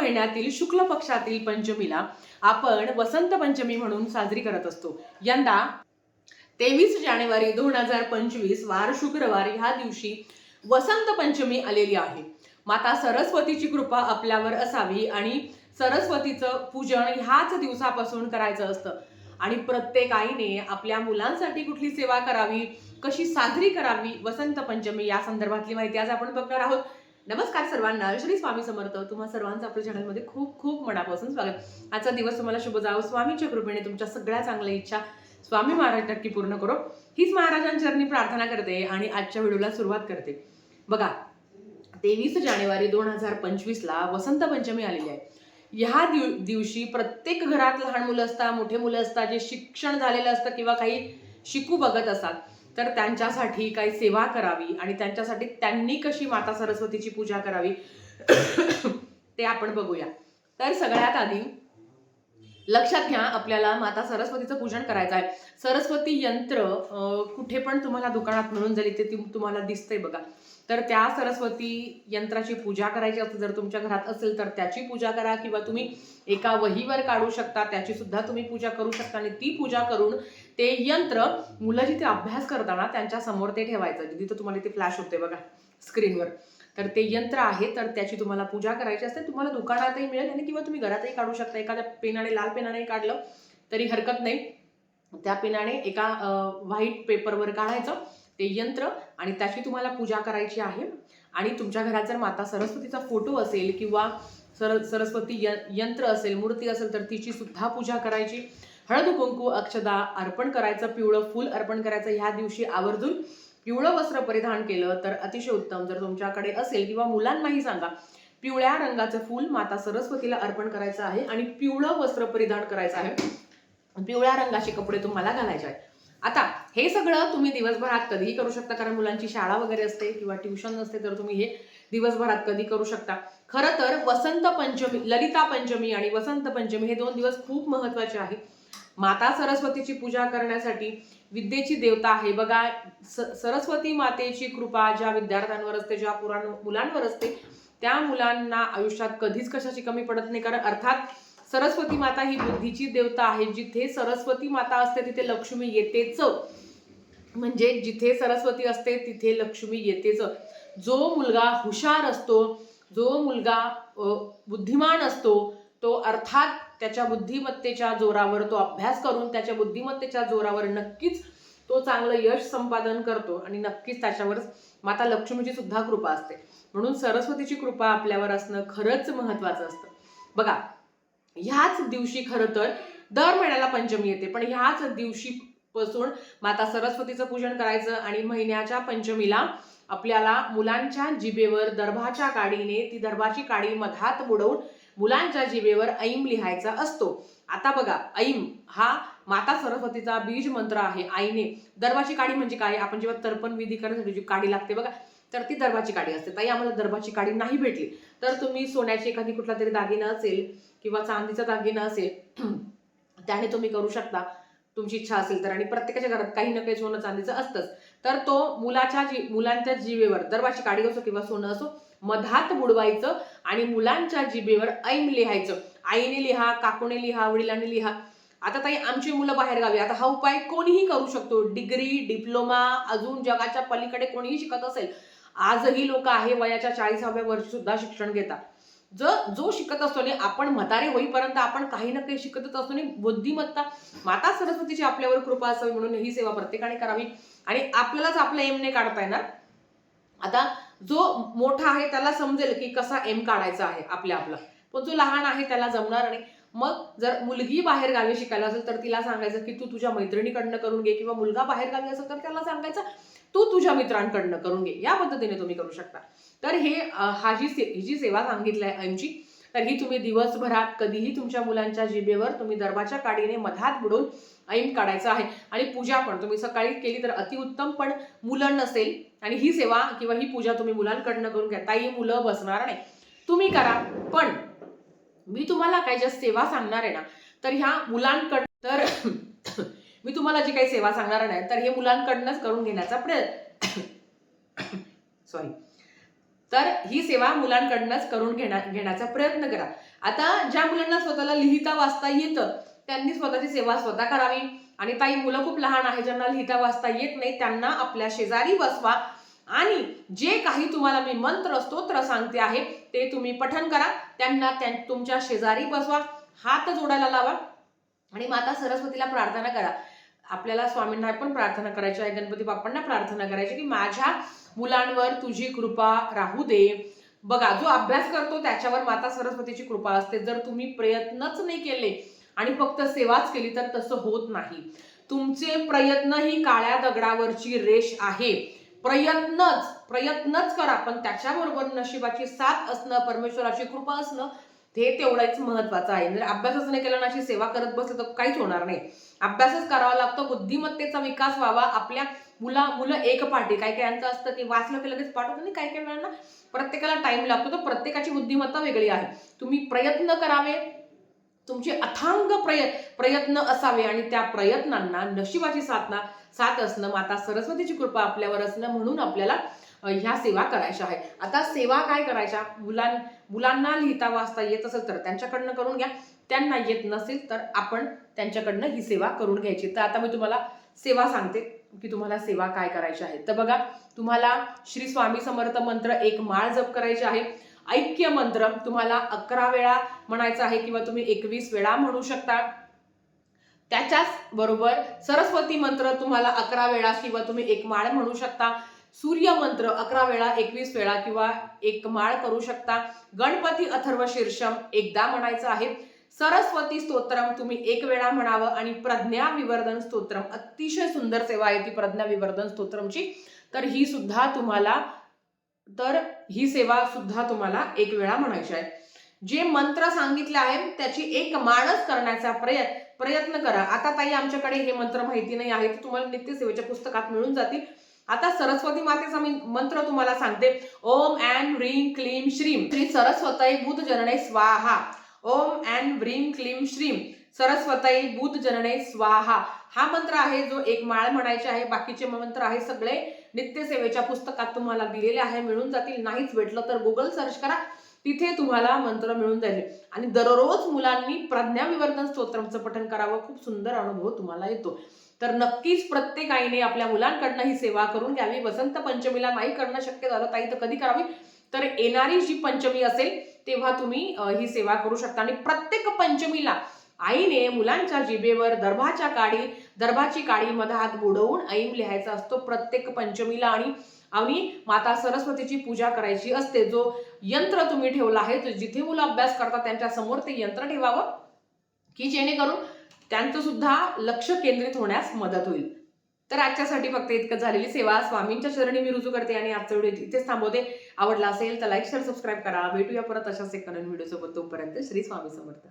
महिन्यातील शुक्ल पक्षातील पंचमीला आपण वसंत पंचमी म्हणून साजरी करत असतो। यंदा 23 जानेवारी 2025 वार शुक्रवार ह्या दिवशी वसंत पंचमी आलेली आहे। माता सरस्वतीची कृपा आपल्यावर असावी आणि सरस्वतीचं पूजन ह्याच दिवसापासून करायचं असतं आणि प्रत्येक आईने आपल्या मुलांसाठी कुठली सेवा करावी, कशी साजरी करावी वसंत पंचमी या संदर्भातली माहिती आज आपण बघणार आहोत। नमस्कार सर्वांना, श्री स्वामी समर्थ। तुम्हा सर्वांचं आपल्या चॅनलमध्ये खूप खूप मनापासून स्वागत। आजचा दिवस तुम्हाला शुभ जावो, स्वामीच्या कृपेने तुमच्या सगळ्या चांगल्या इच्छा स्वामी महाराज नक्की पूर्ण करो हीच महाराजांचरणी प्रार्थना करते आणि आजच्या व्हिडिओला सुरुवात करते। बघा, 23 जानेवारी 2025 ला वसंत पंचमी आलेली आहे। ह्या दिवशी प्रत्येक घरात लहान मुलं असतात, मोठे मुलं असतात, जे शिक्षण झालेलं असतं किंवा काही शिकू बघत असतात, तर त्यांच्यासाठी काही सेवा करावी आणि त्यांच्यासाठी त्यांनी कशी माता सरस्वतीची पूजा करावी ते आपण बघूया। तर सगळ्यात आधी लक्षात घ्या, आपल्याला माता सरस्वतीचं पूजन करायचं आहे। सरस्वती यंत्र कुठे पण तुम्हाला दुकानात मिळून जाईल, ते तुम्हाला दिसतंय बघा। तर त्या सरस्वती यंत्राची पूजा करायची असेल, जर तुमच्या घरात असेल तर त्याची पूजा करा, किंवा तुम्ही एका वहीवर काढू शकता, त्याची सुद्धा तुम्ही पूजा करू शकता आणि ती पूजा करून ते यंत्र मुलं जिथे अभ्यास करताना त्यांच्या समोर ते ठेवायचं, जिथे तुम्हाला ते फ्लॅश होते बघा स्क्रीनवर। तर ते यंत्र आहे, तर त्याची तुम्हाला पूजा करायची असते। तुम्हाला दुकानातही मिळेल आणि किंवा तुम्ही घरातही काढू शकता। एखाद्या पेनाने, लाल पेनाने काढलं तरी हरकत नाही। त्या पेनाने एका व्हाईट पेपरवर काढायचं ते यंत्र आणि त्याची तुम्हाला पूजा करायची आहे। आणि तुमच्या घरात जर माता सरस्वतीचा फोटो असेल किंवा सरस्वती यंत्र असेल, मूर्ती असेल, तर तिची सुद्धा पूजा करायची। हळद कुंकू अक्षदा अर्पण करायचं, पिवळं फूल अर्पण करायचं। ह्या दिवशी आवर्जून पिवळं वस्त्र परिधान केलं तर अतिशय उत्तम। जर तुमच्याकडे असेल किंवा मुलांनाही सांगा, पिवळ्या रंगाचं फूल माता सरस्वतीला अर्पण करायचं आहे आणि पिवळं वस्त्र परिधान करायचं आहे। पिवळ्या रंगाचे कपडे तुम्हाला घालायचे आहेत। आता हे सगळं तुम्ही दिवसभरात कधीही करू शकता, कारण मुलांची शाळा वगैरे असते किंवा ट्युशन असते, तर तुम्ही हे दिवसभरात कधी करू शकता। खरं तर वसंत पंचमी, ललिता पंचमी आणि वसंत पंचमी हे 2 दिवस खूप महत्वाचे आहेत। माता सरस्वतीची पूजा करण्यासाठी विद्येची देवता आहे बघा, सरस्वती मातेची कृपा ज्या विद्यार्थ्यांवर असते, ज्या मुलांवर असते, त्या मुलांना आयुष्यात कधीच कशाची कमी पडत नाही। कारण अर्थात सरस्वती माता ही बुद्धीची देवता आहे। जिथे सरस्वती माता असते तिथे लक्ष्मी येतेच, म्हणजे जिथे सरस्वती असते तिथे लक्ष्मी येतेच। जो मुलगा हुशार असतो, जो मुलगा बुद्धिमान असतो, तो अर्थात त्याच्या बुद्धिमत्तेच्या जोरावर, तो अभ्यास करून त्याच्या बुद्धिमत्तेच्या जोरावर नक्कीच तो चांगलं यश संपादन करतो आणि नक्कीच त्याच्यावर माता लक्ष्मीची सुद्धा कृपा असते। म्हणून सरस्वतीची कृपा आपल्यावर असणं खरंच महत्वाचं असतं। बघा, ह्याच दिवशी खरं तर दर महिन्याला पंचमी येते, पण ह्याच दिवशी पासून माता सरस्वतीचं पूजन करायचं आणि महिन्याच्या पंचमीला आपल्याला मुलांच्या जिभेवर दर्भाच्या काडीने, ती दर्भाची काडी मधात बुडवून मुलांच्या जिभेवर ऐम लिहायचा असतो। आता बघा, ऐम हा माता सरस्वतीचा बीज मंत्र आहे। आईने दर्भाची काडी म्हणजे काय, आपण जेव्हा तर्पण विधी करण्यासाठी जी काडी लागते बघा, तर ती दर्भाची काडी असते। ताई आम्हाला दर्भाची काडी नाही भेटली, तर तुम्ही सोन्याची एखादी कुठला तरी दागिना असेल किंवा चांदीचा दागिना असेल त्याने तुम्ही करू शकता, तुमची इच्छा असेल तर। आणि प्रत्येकाच्या घरात काही ना काही सोनं चांदीचं असतंच, तर तो मुलांच्या जिभेवर दर्भाची काडी असो किंवा सोनं असो मधात बुडवायचं आणि मुलांच्या जिभेवर ऐम लिहायचं। आईने लिहा, काकूने लिहा, वडिलांनी लिहा। आता ताई आमची मुलं बाहेर गावी, आता हा उपाय कोणीही करू शकतो। डिग्री, डिप्लोमा, अजून जगाच्या पलीकडे कोणीही शिकत असेल, आजही लोक आहे वयाच्या 40व्या वर्षी सुद्धा शिक्षण घेतात। जो शिकत असतो आणि आपण म्हातारे होईपर्यंत आपण काही ना काही शिकतच असतो आणि बुद्धिमत्ता माता सरस्वतीची आपल्यावर कृपा असावी म्हणून ही सेवा प्रत्येकाने करावी आणि आपल्यालाच आपला एम नाही काढता येणार। आता जो मोठा आहे त्याला समजेल की कसा एम काढायचा आहे आपला, पण जो लहान आहे त्याला जमणार नाही। मग जर मुलगी बाहेर गावी शिकायला असेल तर तिला सांगायचं की तू तुझ्या मैत्रिणीकडनं करून घे, किंवा मुलगा बाहेर गावी असेल तर त्याला सांगायचं तू तुझ्या मित्रांकडनं करून घे। या पद्धतीने तुम्ही करू शकता। तर ही जी सेवा सांगितली आहे ऐमची, तर ही तुम्ही दिवसभरात कधीही तुमच्या मुलांच्या जिभेवर तुम्ही दर्भाच्या काडीने मधात बुडवून ऐम काढायचं आहे। आणि पूजा पण तुम्ही सकाळी केली तर अतिउत्तम, पण मुलं नसेल आणि ही सेवा किंवा ही पूजा तुम्ही मुलांकडनं करून घ्या। ताई मुलं बसणार नाही, तुम्ही करा, पण मी तुम्हाला काय ज्या सेवा सांगणार आहे ना, तर ह्या मुलांकडनं, तर मी तुम्हाला जी काही सेवा सांगणार नाही तर हे मुलांकडनंच करून घेण्याचा प्रयत्न तर ही सेवा मुलांकडनंच करून घेण्याचा प्रयत्न करा. आता ज्या मुलांना स्वतःला लिहिता वाचता येतं त्यांनी स्वतःची सेवा स्वतः करावी. आणि ताई मुलं खूप लहान आहे, ज्यांना लिहिता वाचता येत नाही त्यांना आपल्या शेजारी बसवा आणि जे काही तुम्हाला मी मंत्र स्तोत्र सांगते आहे ते तुम्ही पठण करा. त्यांना तुमच्या शेजारी बसवा, हात जोडायला लावा आणि माता सरस्वतीला प्रार्थना करा. आपल्याला स्वामींना पण प्रार्थना करायची आहे, गणपती बाप्पांना प्रार्थना करायची की माझ्या मुलांवर तुझी कृपा राहू दे. बघा, जो अभ्यास करतो त्याच्यावर माता सरस्वतीची कृपा असते. जर तुम्ही प्रयत्नच नाही केले आणि फक्त सेवाच केली तर तसं होत नाही. तुमचे प्रयत्न ही काळ्या दगडावरची रेष आहे. प्रयत्नच करा, पण त्याच्याबरोबर नशिबाची साथ असणं, परमेश्वराची कृपा असणं हे तेवढंच महत्वाचं आहे. जर अभ्यासच नाही केला अशी सेवा करत बसलं तर काहीच होणार नाही. अभ्यासच करावा लागतो, बुद्धिमत्तेचा विकास व्हावा. आपल्या मुलं एक पाठी, काही काहींचं असतं की वाचलं की लगेच पाठ होतं आणि काही काही वेळांना प्रत्येकाला टाइम लागतो. तर प्रत्येकाची बुद्धिमत्ता वेगळी आहे. तुम्ही प्रयत्न करावे, तुमचे अथांग प्रयत्न असावे आणि त्या प्रयत्नांना नशिबाची साथ असणं, माता सरस्वतीची कृपा आपल्यावर असणं, म्हणून आपल्याला ह्या सेवा करायच्या आहे. आता सेवा काय करायच्या, मुलांना लिहिता वाचता येत असेल तर त्यांच्याकडनं करून घ्या, त्यांना येत नसेल तर आपण त्यांच्याकडनं ही सेवा करून घ्यायची. तर आता मी तुम्हाला सेवा सांगते की तुम्हाला सेवा काय करायची आहे. तर बघा, तुम्हाला श्री स्वामी समर्थ मंत्र एक माळ जप करायची आहे. ऐक्य मंत्र तुम्हाला 11 वेळा म्हणायचा आहे किंवा तुम्ही 21 वेळा म्हणू शकता. त्याच्याच बरोबर सरस्वती मंत्र तुम्हाला 11 वेळा किंवा तुम्ही एक माळ म्हणू शकता. सूर्य मंत्र 11 वेळा, 21 वेळा किंवा एक माळ करू शकता. गणपती अथर्व शीर्षम एकदा म्हणायचं आहे. सरस्वती स्तोत्रम तुम्ही एक वेळा म्हणावं आणि प्रज्ञा विवर्धन स्तोत्रम, अतिशय सुंदर सेवा आहे ती प्रज्ञा विवर्धन स्तोत्रमची. तर ही सेवा सुद्धा तुम्हाला एक वेळा म्हणायची आहे. जे मंत्र सांगितले आहेत त्याची एक माळच करण्याचा प्रयत्न करा. आता ताई आमच्याकडे हे मंत्र माहिती नाही आहे, ते तुम्हाला नित्यसेवेच्या पुस्तकात मिळून जातील. आता सरस्वती मातेचा मी मंत्र तुम्हाला सांगते. ओम ऐं ह्रीं क्लीं श्रीं श्री सरस्वतये बुधजनने स्वाहा. ओम ऐं ह्रीं क्लीं श्रीं सरस्वतये बुधजनने स्वाहा. हा मंत्र आहे जो एक माळ म्हणायचे आहे. बाकीचे मंत्र आहे सगळे नित्यसेवेच्या पुस्तकात तुम्हाला दिलेले आहे, मिळून जातील. नाहीच भेटलं तर गुगल सर्च करा, तिथे तुम्हाला मंत्र मिळून जाईल. आणि दररोज मुलांनी प्रज्ञा विवर्धन स्तोत्रमचं पठण करावं, खूप सुंदर अनुभव तुम्हाला येतो. तर नक्कीच प्रत्येक आईने आपल्या मुलांकडनं ही सेवा करून घ्यावी. वसंत पंचमीला नाही करणं शक्य झालं ताई तर कधी करावी, तर येणारी जी पंचमी असेल तेव्हा तुम्ही ही सेवा करू शकता. आणि प्रत्येक पंचमीला आईने मुलांच्या जिभेवर दर्भाची काडी मधात बुडवून ऐम लिहायचा असतो प्रत्येक पंचमीला. आणि माता सरस्वतीची पूजा करायची असते. जो यंत्र तुम्ही ठेवला आहे, जिथे मुलं अभ्यास करतात त्यांच्या समोर ते यंत्र ठेवावं की जेणेकरून त्यांचं सुद्धा लक्ष केंद्रित होण्यास मदत होईल. तर आजच्यासाठी फक्त इतकं. झालेली सेवा स्वामींच्या चरणी मी रुजू करते आणि आजचा व्हिडिओ इथेच थांबवते. आवडला असेल तर लाईक शेअर सबस्क्राईब करा. भेटूया परत अशाच एक नवीन व्हिडिओ सोबत. तोपर्यंत श्री स्वामी समर्थ.